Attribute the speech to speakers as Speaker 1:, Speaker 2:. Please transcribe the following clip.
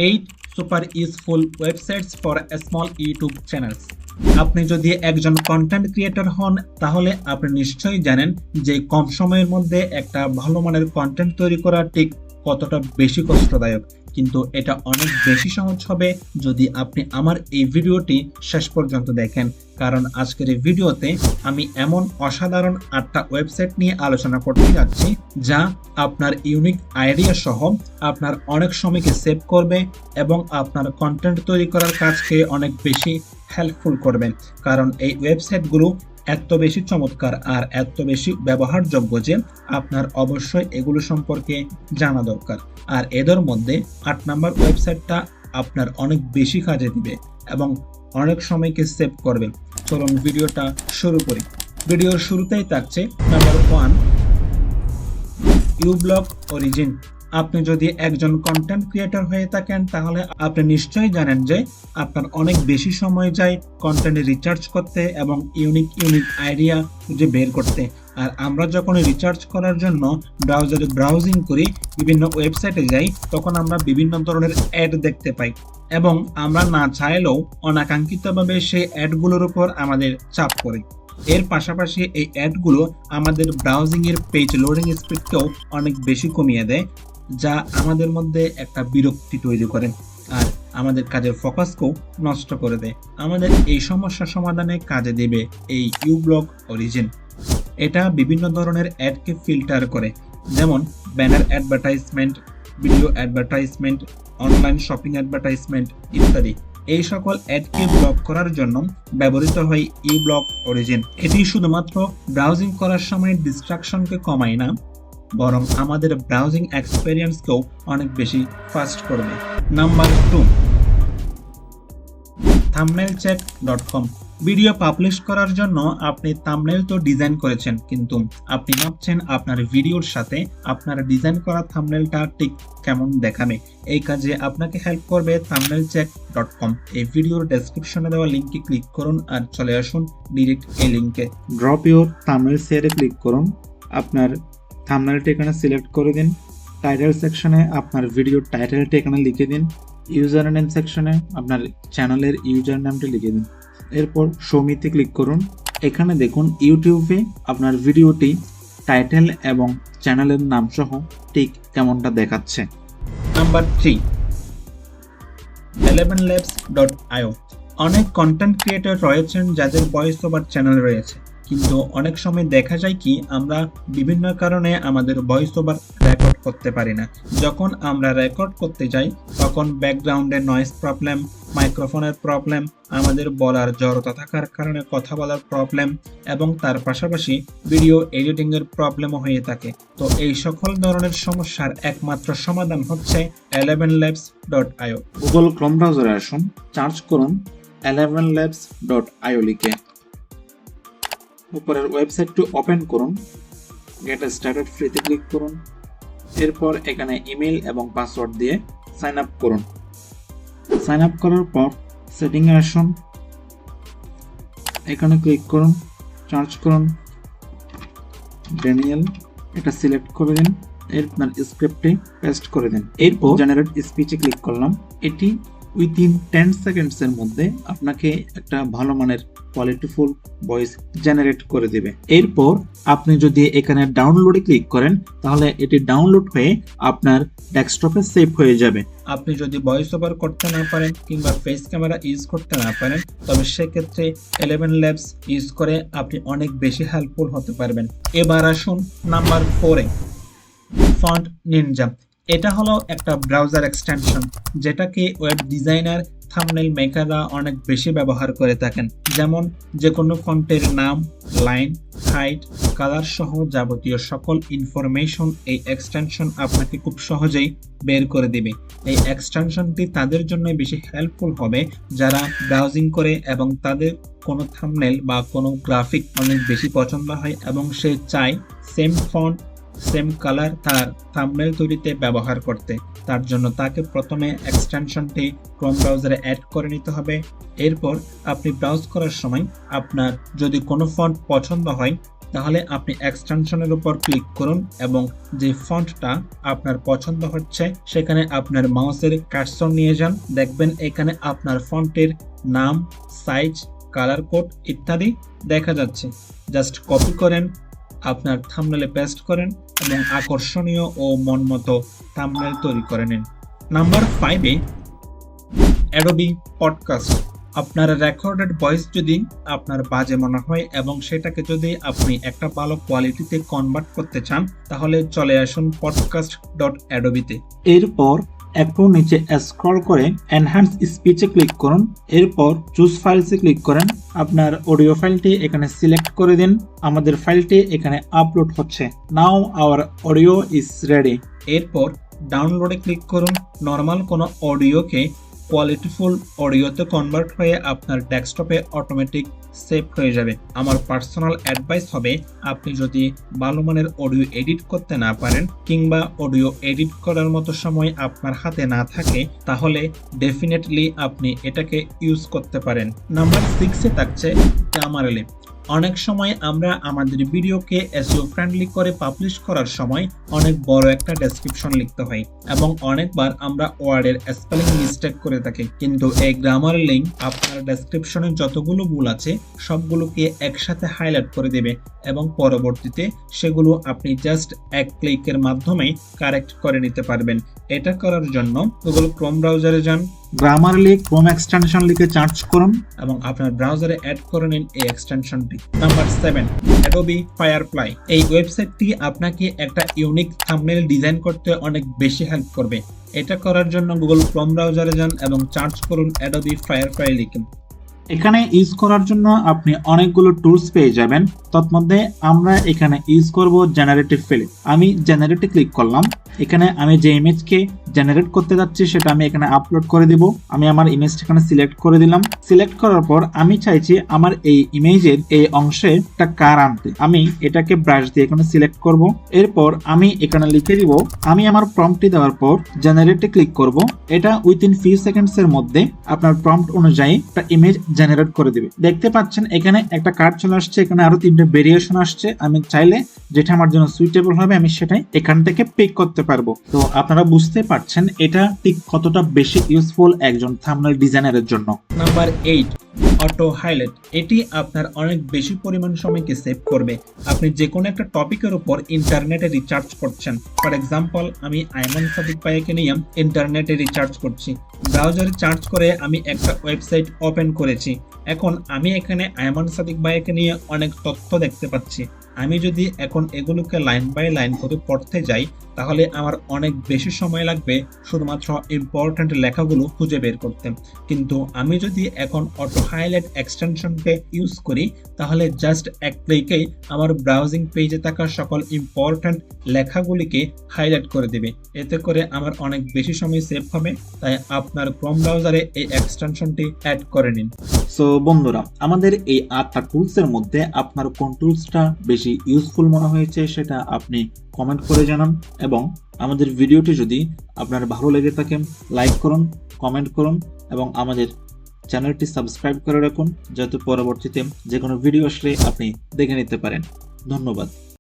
Speaker 1: 8 super useful websites for small YouTube channels. আপনি যদি একজন কন্টেন্ট ক্রিয়েটর হন তাহলে আপনি নিশ্চয়ই জানেন যে কম সময়ের মধ্যে একটা ভালো মানের কন্টেন্ট তৈরি করা ঠিক কতটা বেশি কষ্টদায়ক, কিন্তু এটা অনেক বেশি সহজ হবে যদি আপনি আমার এই ভিডিওটি শেষ পর্যন্ত দেখেন। কারণ আজকের এই ভিডিওতে আমি এমন অসাধারণ 8টা ওয়েবসাইট নিয়ে আলোচনা করতে যাচ্ছি যা আপনার ইউনিক আইডিয়া সহ আপনার অনেক সময়কে সেভ করবে এবং আপনার কন্টেন্ট তৈরি করার কাজকে অনেক বেশি হেল্পফুল করবে। কারণ এই ওয়েবসাইটগুলো এত বেশি চমৎকার আর এত বেশি ব্যবহারযোগ্য যে আপনার অবশ্যই এগুলো সম্পর্কে জানা দরকার। আর এদের মধ্যে 8 নাম্বার ওয়েবসাইটটা আপনার অনেক বেশি কাজে দিবে এবং অনেক সময়কে সেভ করবে। চলুন ভিডিওটা শুরু করি। ভিডিওর শুরুতেই থাকছে নাম্বার 1, ইউব্লগ অরিজিন। আপনি যদি একজন কন্টেন্ট ক্রিয়েটর হয়ে থাকেন তাহলে আপনি নিশ্চয়ই জানেন যে আপনার অনেক বেশি সময় যায় কন্টেন্ট রিসার্চ করতে এবং ইউনিক আইডিয়া খুঁজে বের করতে। আর আমরা যখন রিসার্চ করার জন্য ব্রাউজারে ব্রাউজিং করি, বিভিন্ন ওয়েবসাইটে যাই, তখন আমরা বিভিন্ন ধরনের অ্যাড দেখতে পাই এবং আমরা না চাইলেও অনাকাঙ্ক্ষিতভাবে সেই অ্যাডগুলোর উপর আমাদের চাপ পড়ে। এর পাশাপাশি এই অ্যাডগুলো আমাদের ব্রাউজিং এর পেজ লোডিং স্পিডকেও অনেক বেশি কমিয়ে দেয়, যা আমাদের মধ্যে একটা বিরক্তি তৈরি করে আর আমাদের কাজের ফোকাসকেও নষ্ট করে দেয়। আমাদের এই সমস্যা সমাধানে কাজে দেবে এই ইউব্লগ অরিজিন। এটা বিভিন্ন ধরনের অ্যাডকে ফিল্টার করে, যেমন banner advertisement, video advertisement, online shopping advertisement ইত্যাদি। এই সকল অ্যাডকে ব্লক করার জন্য ব্যবহৃত হয় ইউব্লগ অরিজিন। এটি শুধুমাত্র ব্রাউজিং করার সময় ডিস্ট্রাকশনকে কমায় না, বরং আমাদের ব্রাউজিং এক্সপেরিয়েন্সকেও অনেক বেশি ফাস্ট করবে। Number 2, thumbnailcheck.com। ভিডিও পাবলিশ করার জন্য আপনি থাম্বনেল তো ডিজাইন করেছেন, কিন্তু আপনি ভাবছেন আপনার ভিডিওর সাথে আপনার ডিজাইন করা থাম্বনেলটা ঠিক কেমন দেখাবে। এই কাজে আপনাকে হেল্প করবে thumbnailcheck.com। এই ভিডিওর ডেসক্রিপশনে দেওয়া লিংকে ক্লিক করুন আর চলে আসুন ডিরেক্ট এই লিংকে।
Speaker 2: ড্রপ ইউর থাম্বনেল শেয়ারে ক্লিক করুন, আপনার থাম্বনেলটা এখানে সিলেক্ট করে দিন। টাইটেল সেকশনে আপনার ভিডিওর টাইটেলটা এখানে লিখে দিন। ইউজার নেম সেকশনে আপনার চ্যানেলের ইউজার নামটা লিখে দিন। এরপর শোমিতে ক্লিক করুন। এখানে দেখুন ইউটিউবে আপনার ভিডিওটি টাইটেল এবং চ্যানেলের নাম সহ ঠিক কেমনটা দেখাচ্ছে।
Speaker 1: Number 3, 11labs.io। অনেক কন্টেন্ট ক্রিয়েটর রয়েছেন যাদের ভয়েস ওভার চ্যানেল রয়েছে, কিন্তু অনেক সময় দেখা যায় কি আমরা বিভিন্ন কারণে আমাদের ভয়েস ওভার রেকর্ড করতে পারি না। যখন আমরা রেকর্ড করতে যাই তখন ব্যাকগ্রাউন্ডে নয়েজ প্রবলেম, মাইক্রোফোনের প্রবলেম, আমাদের বলার জড়তা থাকার কারণে কথা বলার প্রবলেম এবং তার পাশাপাশি ভিডিও এডিটিং এর প্রবলেমও হয়ে থাকে। তো এই সকল ধরনের সমস্যার একমাত্র সমাধান হচ্ছে 11labs.io।
Speaker 2: গুগল ক্রোম ব্রাউজারে আসুন, সার্চ করুন 11labs.io লিখে। উপরের ওয়েবসাইটটি ওপেন করুন, গেট স্টার্টেড ফ্রিতে ক্লিক করুন। এরপর এখানে ইমেল এবং পাসওয়ার্ড দিয়ে সাইন আপ করুন। সাইন আপ করার পর সেটিংয়ে আসুন, এখানে ক্লিক করুন, সার্চ করুন ড্যানিয়েল, এটা সিলেক্ট করে দিন। এরপর স্ক্রিপ্টটি পেস্ট করে দিন। এরপর জেনারেট স্পিচে ক্লিক করলাম। এটি উইদিন 10 সেকেন্ডসের মধ্যে আপনাকে একটা ভালো মানের কোয়ালিটিফুল ভয়েস জেনারেট করে দিবে। এরপর আপনি যদি এখানে ডাউনলোডে ক্লিক করেন তাহলে এটি ডাউনলোড হয়ে আপনার ডেস্কটপে সেভ হয়ে যাবে।
Speaker 1: আপনি যদি ভয়েস ওভার করতে না পারেন কিংবা ফেস ক্যামেরা ইউজ করতে না পারেন, তবে সেক্ষেত্রে 11 labs ইউজ করে আপনি অনেক বেশি হেল্পফুল হতে পারবেন। এবার আসুন নাম্বার 4-এ, ফন্ট নিনজা। এটা হলো একটা ব্রাউজার এক্সটেনশন যেটাকে ওয়েব ডিজাইনার, থাম্বনেল মেকাররা অনেক বেশি ব্যবহার করে থাকেন। যেমন যে কোনো ফন্টের নাম, লাইন, হাইট, কালার সহ যাবতীয় সকল ইনফরমেশন এই এক্সটেনশন আপনাকে খুব সহজেই বের করে দিবে। এই এক্সটেনশনটি তাদের জন্য বেশি হেল্পফুল হবে যারা ব্রাউজিং করে এবং তাদের কোনো থাম্বনেল বা কোনো গ্রাফিক অনেক বেশি পছন্দ হয় এবং সে চায় সেম ফন্ট, সেম কালার তার থাম্বনেল তৈরিতে ব্যবহার করতে। তার জন্য তাকে প্রথমে এক্সটেনশনটি ক্রোম ব্রাউজারে অ্যাড করে নিতে হবে। এরপর আপনি ব্রাউজ করার সময় আপনার যদি কোনো ফন্ট পছন্দ হয় তাহলে আপনি এক্সটেনশনের উপর ক্লিক করুন এবং যে ফন্টটা আপনার পছন্দ হচ্ছে সেখানে আপনার মাউসের কার্সর নিয়ে যান। দেখবেন এখানে আপনার ফন্টের নাম, সাইজ, কালার কোড ইত্যাদি দেখা যাচ্ছে। জাস্ট কপি করেন, আপনার থাম্বনেলে পেস্ট করেন এবং আকর্ষণীয় ও মনমতো থাম্বনেল তৈরি করে নিন। নাম্বার 5-এ অ্যাডোবি পডকাস্ট। আপনার রেকর্ডেড ভয়েস যদি আপনার বাজে মনে হয় এবং সেটাকে যদি আপনি একটা ভালো কোয়ালিটিতে কনভার্ট করতে চান তাহলে চলে আসুন podcast.adobe-তে।
Speaker 2: এরপর একটু নিচে স্ক্রল করে এনহ্যান্স স্পিচে ক্লিক করুন। এরপর চুজ ফাইলসে ক্লিক করেন। আপনার অডিও ফাইলটি এখানে সিলেক্ট করে দিন। আমাদের ফাইলটি এখানে আপলোড হচ্ছে। নাও আওয়ার অডিও ইজ রেডি।
Speaker 1: এরপর ডাউনলোডে ক্লিক করুন। নর্মাল কোনো অডিওকে কোয়ালিটিফুল অডিওতে কনভার্ট হয়ে আপনার ডেস্কটপে অটোমেটিক সেভ হয়ে যাবে। আমার পার্সোনাল অ্যাডভাইস হবে, আপনি যদি ভালো মানের অডিও এডিট করতে না পারেন কিংবা অডিও এডিট করার মতো সময় আপনার হাতে না থাকে তাহলে ডেফিনেটলি আপনি এটাকে ইউজ করতে পারেন। নাম্বার 6-এ থাকছে গ্রামারলি। অনেক সময় আমরা আমাদের ভিডিওকে এসইও ফ্রেন্ডলি করে পাবলিশ করার সময় অনেক বড় একটা ডেসক্রিপশন লিখতে হয় এবং অনেকবার আমরা ওয়ার্ডের স্পেলিং মিস্টেক করে থাকি, কিন্তু এই গ্রামারলি আপনার ডেসক্রিপশনে যতগুলো ভুল আছে সবগুলোকে একসাথে হাইলাইট করে দেবে এবং পরবর্তীতে সেগুলো আপনি জাস্ট এক ক্লিকের মাধ্যমে কারেক্ট করে নিতে পারবেন। এটা করার জন্য গুগল ক্রোম ব্রাউজারে যান,
Speaker 2: গ্রামারলি ক্রোম এক্সটেনশন লিখে সার্চ করুন
Speaker 1: এবং আপনার ব্রাউজারে অ্যাড করে নিন এই এক্সটেনশনটি। Number 7, Adobe firefly. এই ওয়েবসাইটটি আপনাকে একটা ইউনিক থাম্বনেল ডিজাইন করতে অনেক বেশি হেল্প করবে। এটা করার জন্য গুগল ক্রোম ব্রাউজারে যান এবং সার্চ করুন অ্যাডোবি ফায়ারফ্লাই লিখুন।
Speaker 2: এখানে ইউজ করার জন্য আপনি অনেকগুলো টুলস পেয়ে যাবেন। তন্মধ্যে আমরা এখানে ইউজ করব জেনারেটিভ ফিল। আমি জেনারেটে ক্লিক করলাম। এখানে আমি যে ইমেজকে জেনারেট করতে যাচ্ছি সেটা আমি এখানে আপলোড করে দিব। আমি আমার ইমেজটা এখানে সিলেক্ট করে দিলাম। সিলেক্ট করার পর আমি চাইছি আমার এই ইমেজের এই অংশে একটা কার আনতে। আমি এটাকে ব্রাশ দিয়ে এখানে সিলেক্ট করব। এরপর আমি এখানে লিখে দিব। আমি আমার প্রম্পটটি দেওয়ার পর জেনারেটে ক্লিক করব। এটা উইথিন ফিউ সেকেন্ডস এর মধ্যে আপনার প্রম্পট অনুযায়ী একটা ইমেজ জেনারেট করে দিবে। দেখতে পাচ্ছেন এখানে একটা কার্ড চলে আসছে, এখানে আরো 3টে ভেরিয়েশন আসছে। আমি চাইলে যেটা আমার জন্য সুইটেবল হবে আমি সেটাই এখান থেকে পিক করতে পারবো। তো আপনারা বুঝতে পারছেন এটা ঠিক কতটা বেশি ইউজফুল একজন থাম্বনেল ডিজাইনারের জন্য।
Speaker 1: Number 8, auto highlight. এটি আপনার অনেক বেশি পরিমাণ সময়কে সেভ করবে। আপনি যে কোনো একটা টপিকের উপর ইন্টারনেটে রিচার্জ করছেন। ফর এক্সাম্পল, আমি আইমান সাদিক ভাইকে নিয়ে ইন্টারনেটে রিচার্জ করছি। ব্রাউজারে সার্চ করে আমি একটা ওয়েবসাইট ওপেন করেছি। এখন আমি এখানে আইমান সাদিক ভাইকে নিয়ে অনেক তথ্য দেখতে পাচ্ছি। আমি যদি এখন এগুলোকে লাইন বাই লাইন করে পড়তে যাই তাহলে আমার অনেক বেশি সময় লাগবে শুধুমাত্র ইম্পর্ট্যান্ট লেখাগুলো খুঁজে বের করতে। কিন্তু আমি যদি এখন অটো হাইলাইট এক্সটেনশনকে ইউজ করি তাহলে জাস্ট এক ক্লিকেই আমার ব্রাউজিং পেজে থাকা সকল ইম্পর্ট্যান্ট লেখাগুলিকে হাইলাইট করে দেবে। এতে করে আমার অনেক বেশি সময় সেভ হবে। তাই আপনার ক্রোম ব্রাউজারে এই এক্সটেনশনটি অ্যাড করে নিন।
Speaker 2: সো বন্ধুরা, আমাদের এই 8টা টুলসের মধ্যে আপনার কোন টুলসটা বেশি ইউজফুল মনে হয়েছে সেটা আপনি কমেন্ট করে জানান, এবং আমাদের ভিডিওটি যদি আপনার ভালো লেগে থাকে লাইক করুন, কমেন্ট করুন এবং আমাদের চ্যানেলটি সাবস্ক্রাইব করে রাখুন যাতে পরবর্তীতে যে কোনো ভিডিও আসলে আপনি দেখে নিতে পারেন। ধন্যবাদ।